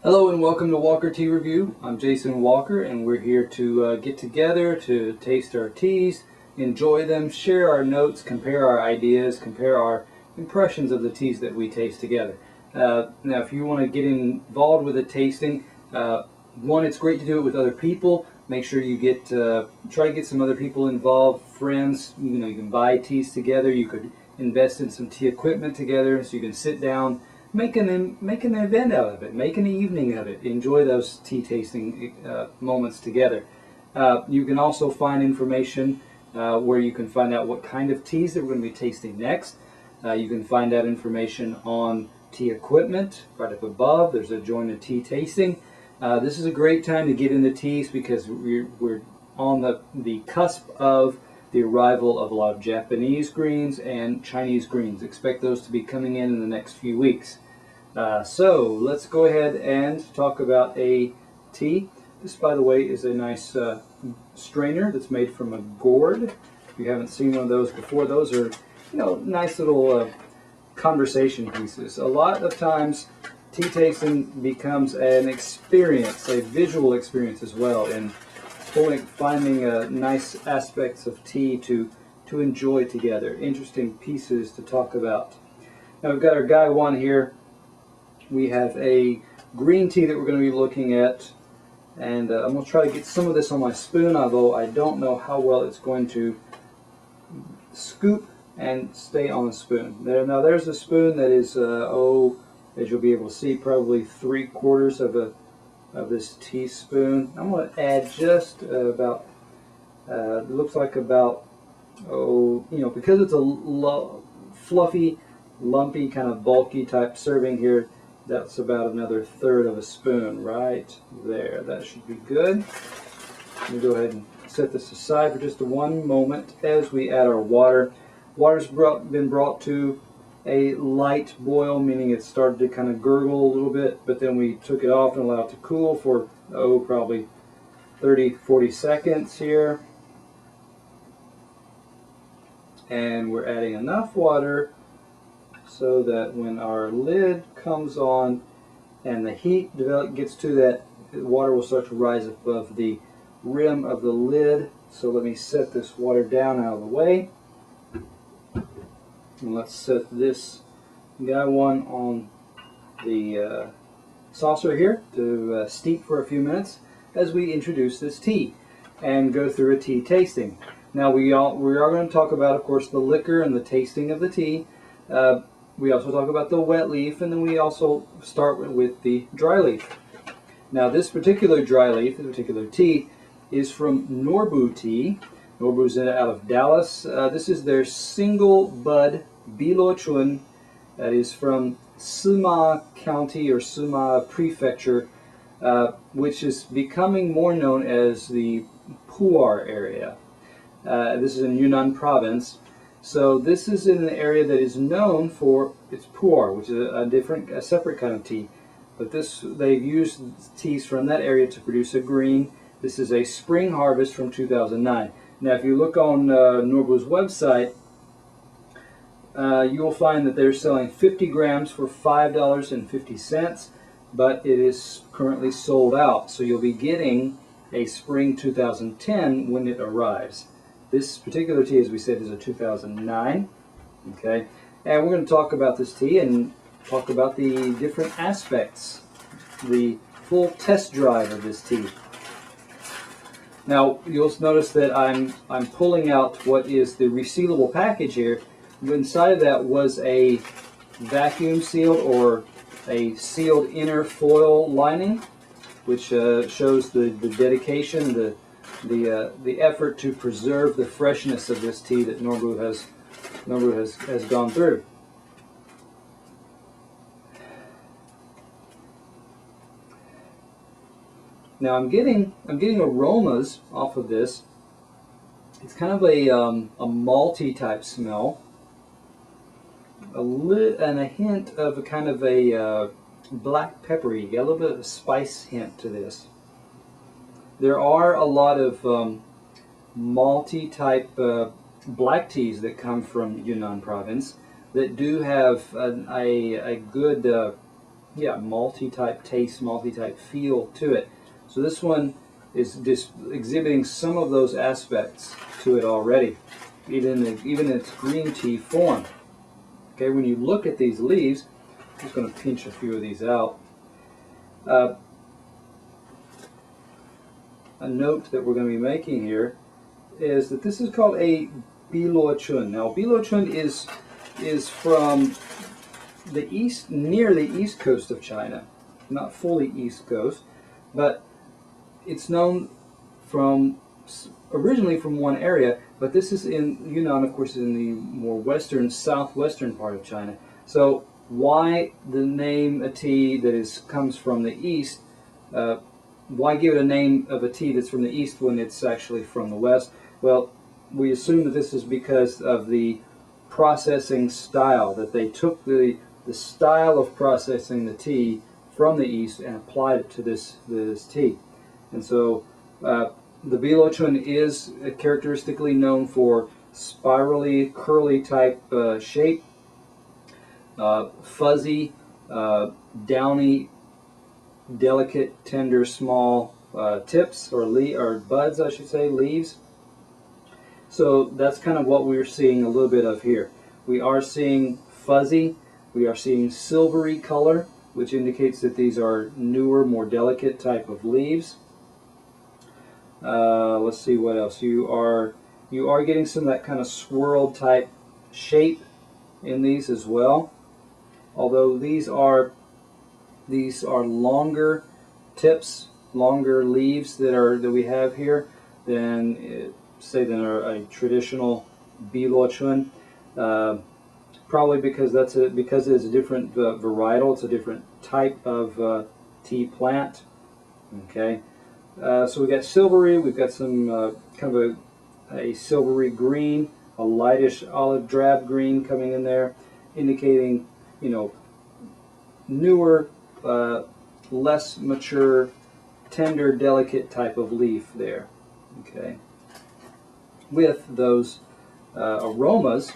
Hello and welcome to Walker Tea Review. I'm Jason Walker and we're here to get together to taste our teas, enjoy them, share our notes, compare our ideas, compare our impressions of the teas that we taste together. Now if you want to get involved with the tasting, one, it's great to do it with other people. Make sure you try to get some other people involved, friends. You can buy teas together. You could invest in some tea equipment together so you can sit down. Make an event out of it. Make an evening of it. Enjoy those tea tasting moments together. You can also find information where you can find out what kind of teas that we're going to be tasting next. You can find out information on tea equipment right up above. There's a join a tea tasting. This is a great time to get into teas because we're on the cusp of the arrival of a lot of Japanese greens and Chinese greens. Expect those to be coming in the next few weeks. So let's go ahead and talk about a tea. This, by the way, is a nice strainer that's made from a gourd. If you haven't seen one of those before, those are nice little conversation pieces. A lot of times tea tasting becomes an experience, a visual experience as well, and finding nice aspects of tea to enjoy together, interesting pieces to talk about. Now we've got our guy one here. We have a green tea that we're going to be looking at, and I'm going to try to get some of this on my spoon, although I don't know how well it's going to scoop and stay on the spoon. Now there's a spoon that is, as you'll be able to see, probably 3/4 of this teaspoon. I'm going to add just about, it looks like about, because it's a fluffy, lumpy, kind of bulky type serving here, that's about another 1/3 of a spoon right there. That should be good. Let me go ahead and set this aside for just one moment as we add our water. Water's been brought to a light boil, meaning it started to kind of gurgle a little bit, but then we took it off and allowed it to cool for, probably 30-40 seconds here. And we're adding enough water so that when our lid comes on and the heat gets to that, the water will start to rise above the rim of the lid. So let me set this water down out of the way. And let's set this guy one on the saucer here to steep for a few minutes as we introduce this tea and go through a tea tasting. Now we are going to talk about, of course, the liquor and the tasting of the tea. We also talk about the wet leaf, and then we also start with the dry leaf. Now this particular dry leaf, this particular tea, is from Norbu tea. Norbu's out of Dallas. This is their single bud Bilo Chun. That is from Sima County or Sima Prefecture, which is becoming more known as the Pu'er area. This is in Yunnan province. So this is in an area that is known for its pu'er, which is a separate kind of tea. But they've used teas from that area to produce a green. This is a spring harvest from 2009. Now, if you look on Norbu's website, you will find that they're selling 50 grams for $5.50, but it is currently sold out. So you'll be getting a spring 2010 when it arrives. This particular tea, as we said, is a 2009. Okay, and we're going to talk about this tea and talk about the different aspects, the full test drive of this tea. Now you'll notice that I'm pulling out what is the resealable package here. Inside of that was a vacuum sealed or a sealed inner foil lining, which shows the dedication, the effort to preserve the freshness of this tea that Norbu has gone through. Now I'm getting aromas off of this. It's kind of a malty type smell, and a hint of a kind of a black peppery. You got a little bit of a spice hint to this. There are a lot of malty type black teas that come from Yunnan province that do have a good yeah, malty type taste, malty type feel to it. So this one is just exhibiting some of those aspects to it already, even in its green tea form. Okay, when you look at these leaves, I'm just going to pinch a few of these out. A note that we're going to be making here is that this is called a Chun. Now, Chun is from the east, near the east coast of China, not fully east coast, but it's known from originally from one area, but this is in Yunnan, of course, is in the more western, southwestern part of China. So why the name a tea that comes from the east? Why give it a name of a tea that's from the east when it's actually from the west? Well, we assume that this is because of the processing style, that they took the style of processing the tea from the east and applied it to this tea. And so the Chun is characteristically known for spirally, curly type shape, fuzzy, downy, delicate, tender, small tips or buds, I should say, leaves. So that's kind of what we're seeing a little bit of here. We are seeing fuzzy, we are seeing silvery color, which indicates that these are newer, more delicate type of leaves. Let's see what else. You are getting some of that kind of swirled type shape in these as well. Although these are longer tips, longer leaves that we have here than than a traditional Chun. Probably because it's a different varietal. It's a different type of tea plant. Okay, so we've got silvery. We've got some kind of a silvery green, a lightish olive drab green coming in there, indicating newer, less mature, tender, delicate type of leaf there. Okay, with those aromas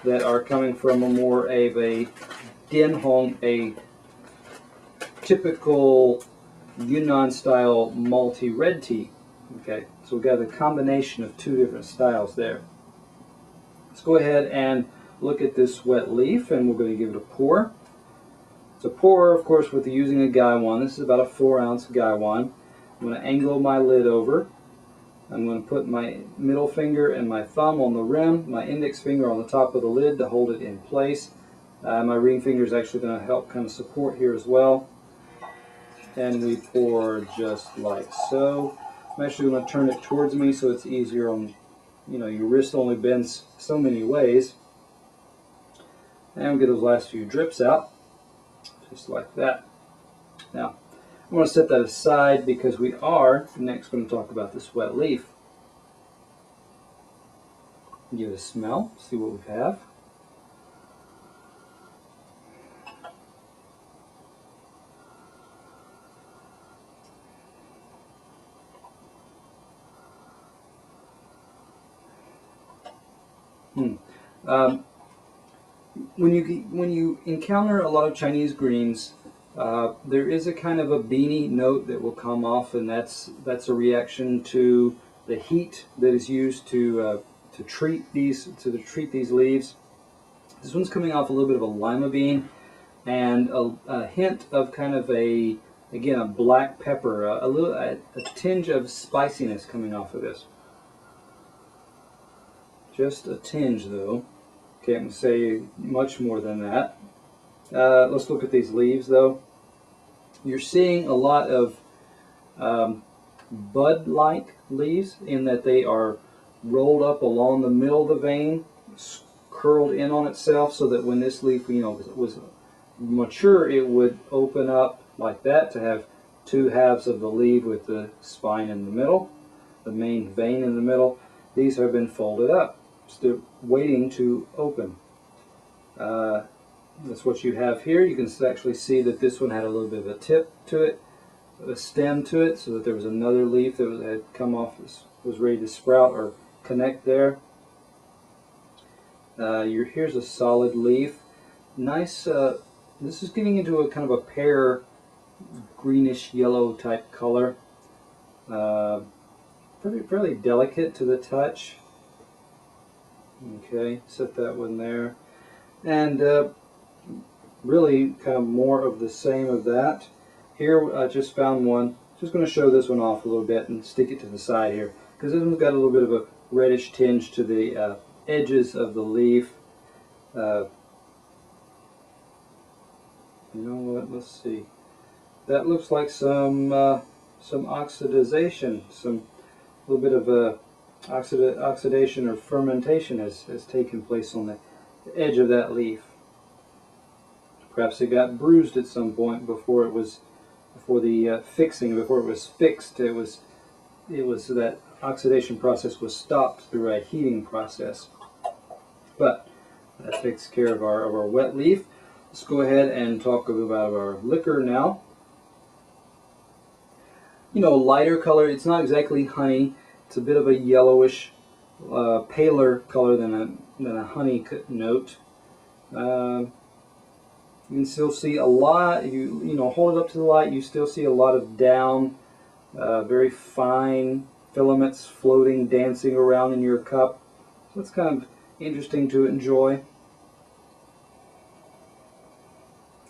that are coming from a more of a Dianhong, a typical Yunnan style malty red tea. Okay, so we've got a combination of two different styles there. Let's go ahead and look at this wet leaf, and we're going to give it a pour. So pour, of course, with using a gaiwan. This is about a 4-ounce gaiwan. I'm going to angle my lid over. I'm going to put my middle finger and my thumb on the rim, my index finger on the top of the lid to hold it in place. My ring finger is actually going to help kind of support here as well. And we pour just like so. I'm actually going to turn it towards me so it's easier on, your wrist only bends so many ways. And we'll get those last few drips out, just like that. Now, I'm going to set that aside because we are next going to talk about this wet leaf. Give it a smell, see what we have. When you encounter a lot of Chinese greens, there is a kind of a beany note that will come off, and that's a reaction to the heat that is used to treat these leaves. This one's coming off a little bit of a lima bean and a hint of kind of a black pepper, a tinge of spiciness coming off of this. Just a tinge though. Can't say much more than that. Let's look at these leaves though. You're seeing a lot of bud-like leaves in that they are rolled up along the middle of the vein, curled in on itself, so that when this leaf was mature, it would open up like that to have two halves of the leaf with the spine in the middle, the main vein in the middle. These have been folded up, still waiting to open. That's what you have here. You can actually see that this one had a little bit of a tip to it, a stem to it, so that there was another leaf that had come off, was ready to sprout or connect there. Here's a solid leaf. Nice This is getting into a kind of a pear, greenish yellow type color. Fairly delicate to the touch. Okay, set that one there. And really kind of more of the same of that. Here I just found one. Just going to show this one off a little bit and stick it to the side here, because this one's got a little bit of a reddish tinge to the edges of the leaf. You know what? Let's see. That looks like some oxidization, some little bit of oxidation or fermentation has taken place on the edge of that leaf. Perhaps it got bruised at some point before it was fixing. Before it was fixed, it was that oxidation process was stopped through a heating process. But that takes care of our wet leaf. Let's go ahead and talk about our liquor now. You know, lighter color. It's not exactly honey. It's a bit of a yellowish, paler color than a honey note. You can still see a lot. You know, hold it up to the light. You still see a lot of down, very fine filaments floating, dancing around in your cup. So it's kind of interesting to enjoy.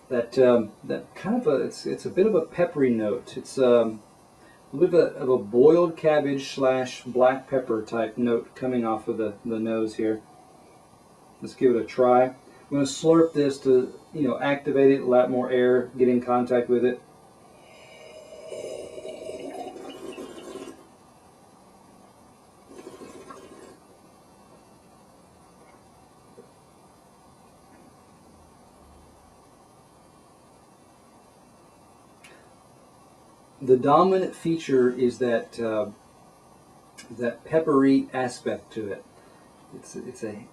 That kind of it's a bit of a peppery note. It's a little bit of a boiled cabbage / black pepper type note coming off of the nose here. Let's give it a try. I'm going to slurp this to, you know, activate it, let more air get in contact with it. The dominant feature is that that peppery aspect to it. It's a,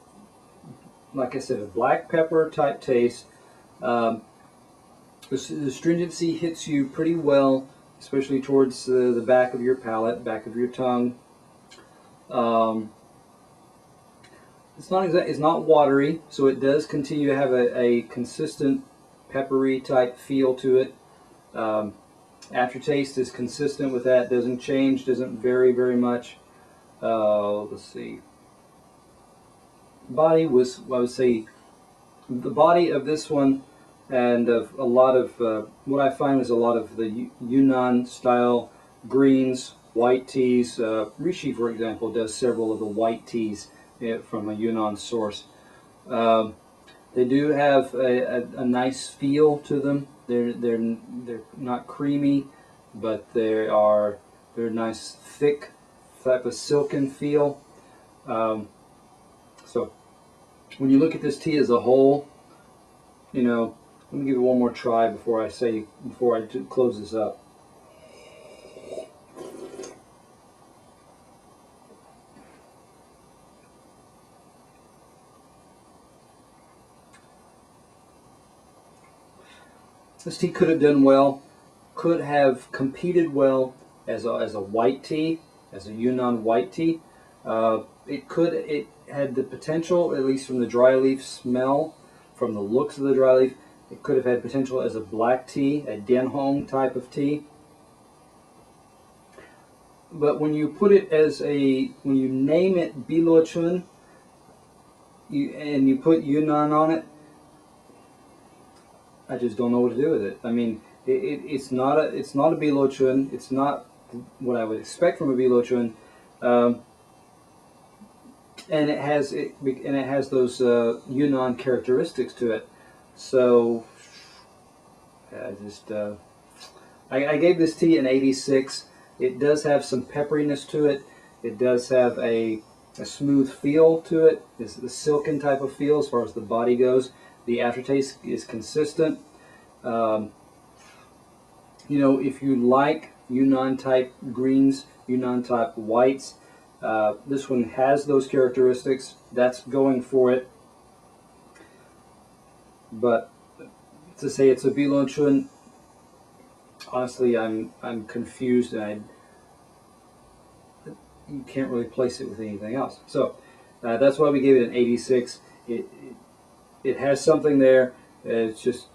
like I said, a black pepper type taste. The stringency hits you pretty well, especially towards the back of your palate, back of your tongue. It's not watery, so it does continue to have a consistent peppery type feel to it. Aftertaste is consistent with that, doesn't change, doesn't vary very much. Let's see. Body was, I would say, the body of this one, and of a lot of what I find is a lot of the Yunnan style greens, white teas. Rishi, for example, does several of the white teas from a Yunnan source. They do have a nice feel to them. They're not creamy, but they're nice, thick type of silken feel. So when you look at this tea as a whole, you know, let me give it one more try before I close this up. This tea could have done well, could have competed well as a white tea, as a Yunnan white tea. It had the potential, at least from the dry leaf smell, from the looks of the dry leaf, it could have had potential as a black tea, a Denhong type of tea. But when you put it when you name it Bilo Chun, and you put Yunnan on it, I just don't know what to do with it. I mean, it's not a Bilo Chun. It's not what I would expect from a Bilo Chun, and it has those Yunnan characteristics to it. So I gave this tea an 86. It does have some pepperiness to it. It does have a smooth feel to it. It's the silken type of feel as far as the body goes. The aftertaste is consistent. You know, if you like Yunnan type greens, Yunnan type whites, this one has those characteristics. That's going for it. But to say it's a Bilo Chun, honestly, I'm confused, and you can't really place it with anything else. So that's why we gave it an 86. It has something there. It's just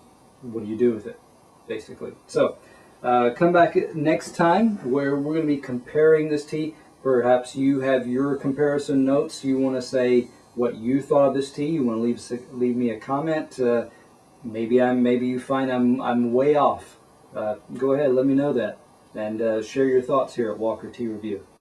what do you do with it, basically? So come back next time where we're going to be comparing this tea. Perhaps you have your comparison notes. You want to say what you thought of this tea. You want to leave me a comment. Maybe you find I'm way off. Go ahead, let me know that, and share your thoughts here at Walker Tea Review.